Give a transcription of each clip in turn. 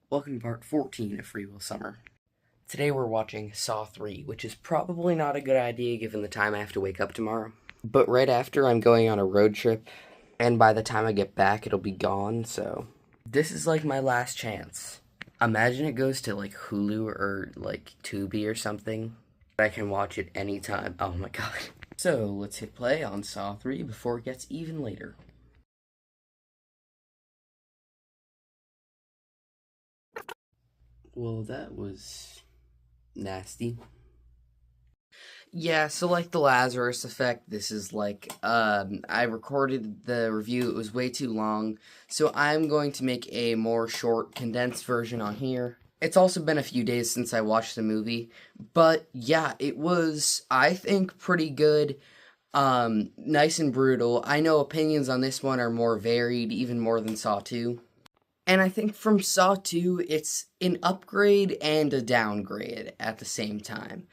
Welcome to part 14 of Free Will Summer. Today we're watching Saw 3, which is probably not a good idea given the time I have to wake up tomorrow. But right after, I'm going on a road trip, and by the time I get back, it'll be gone, so this is like my last chance. Imagine it goes to like Hulu or like Tubi or something. I can watch it anytime. Oh my god. So let's hit play on Saw 3 before it gets even later. Well, that was nasty. Yeah, so like the Lazarus Effect, this is like, I recorded the review, it was way too long, so I'm going to make a more short, condensed version on here. It's also been a few days since I watched the movie, but yeah, it was, I think, pretty good, nice and brutal. I know opinions on this one are more varied, even more than Saw 2. And I think from Saw 2, it's an upgrade and a downgrade at the same time.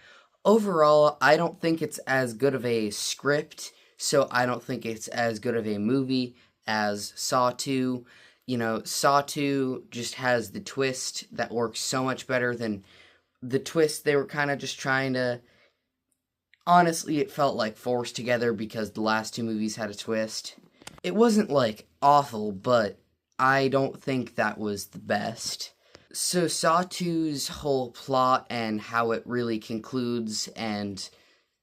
Overall, I don't think it's as good of a script, so I don't think it's as good of a movie as Saw 2. You know, Saw 2 just has the twist that works so much better than the twist they were kind of just trying to. Honestly, it felt like forced together because the last two movies had a twist. It wasn't like awful, but I don't think that was the best. So Saw 2's whole plot and how it really concludes and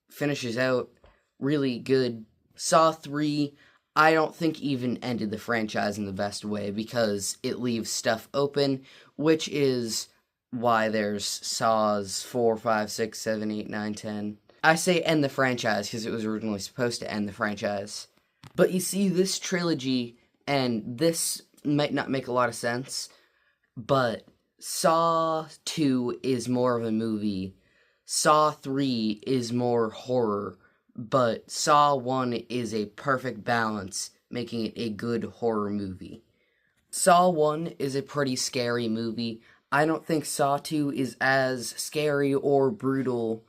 finishes out really good. Saw 3, I don't think even ended the franchise in the best way because it leaves stuff open, which is why there's Saws 4, 5, 6, 7, 8, 9, 10. I say end the franchise because it was originally supposed to end the franchise. But you see, this trilogy, and this might not make a lot of sense, but Saw 2 is more of a movie. Saw 3 is more horror, but Saw 1 is a perfect balance, making it a good horror movie. Saw 1 is a pretty scary movie. I don't think Saw 2 is as scary or brutal,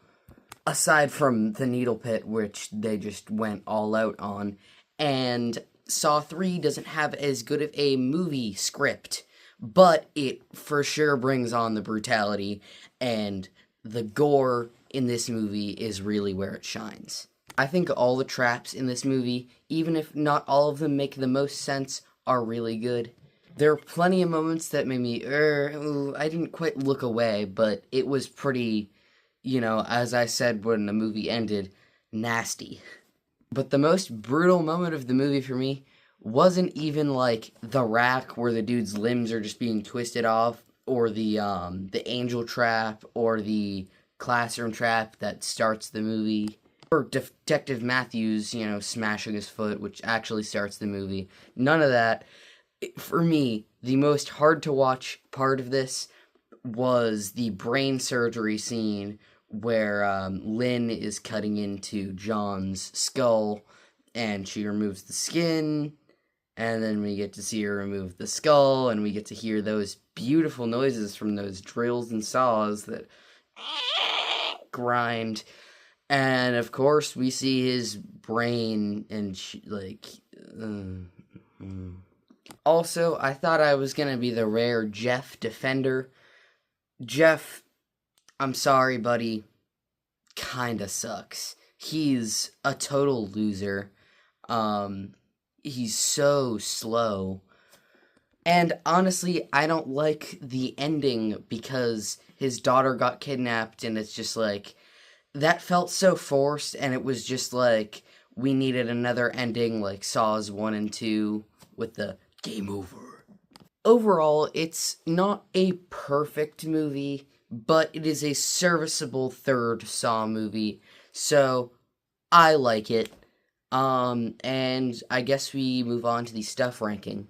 aside from the needle pit, which they just went all out on. And Saw 3 doesn't have as good of a movie script, but it for sure brings on the brutality, and the gore in this movie is really where it shines. I think all the traps in this movie, even if not all of them make the most sense, are really good. There are plenty of moments that made me, I didn't quite look away, but it was pretty, as I said when the movie ended, nasty. But the most brutal moment of the movie for me wasn't even like the rack where the dude's limbs are just being twisted off, or the angel trap, or the classroom trap that starts the movie, or Detective Matthews, smashing his foot, which actually starts the movie. None of that. For me, the most hard to watch part of this was the brain surgery scene where Lynn is cutting into John's skull, and she removes the skin, and then we get to see her remove the skull, and we get to hear those beautiful noises from those drills and saws that grind. And of course, we see his brain, and Also, I thought I was gonna be the rare Jeff defender. Jeff, I'm sorry, buddy, kinda sucks. He's a total loser. He's so slow. And honestly, I don't like the ending because his daughter got kidnapped, and it's just like, that felt so forced, and it was just like, we needed another ending like Saws 1 and 2 with the game over. Overall, it's not a perfect movie, but it is a serviceable third Saw movie, so I like it. And I guess we move on to the stuff ranking.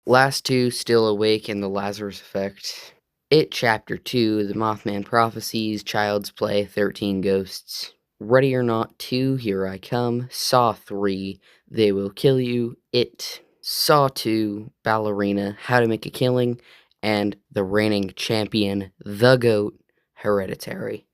Last two, Still Awake and The Lazarus Effect. It Chapter 2, The Mothman Prophecies, Child's Play, 13 Ghosts. Ready or Not 2, Here I Come. Saw 3, They Will Kill You. It. Saw 2, Ballerina, How to Make a Killing. And the reigning champion, the GOAT, Hereditary.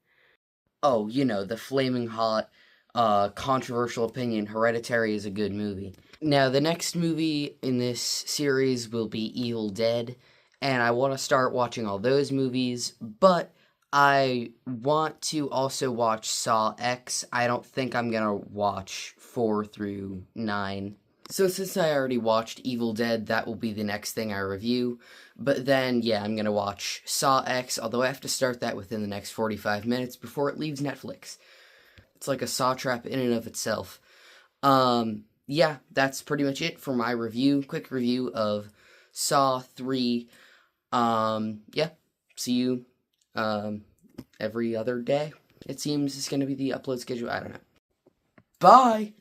Oh, the flaming hot, controversial opinion, Hereditary is a good movie. Now, the next movie in this series will be Evil Dead, and I want to start watching all those movies, but I want to also watch Saw X. I don't think I'm gonna watch 4 through 9. So since I already watched Evil Dead, that will be the next thing I review. But then, yeah, I'm gonna watch Saw X, although I have to start that within the next 45 minutes before it leaves Netflix. It's like a saw trap in and of itself. Yeah, that's pretty much it for my review. Quick review of Saw 3. Yeah, see you, every other day. It seems it's gonna be the upload schedule. I don't know. Bye!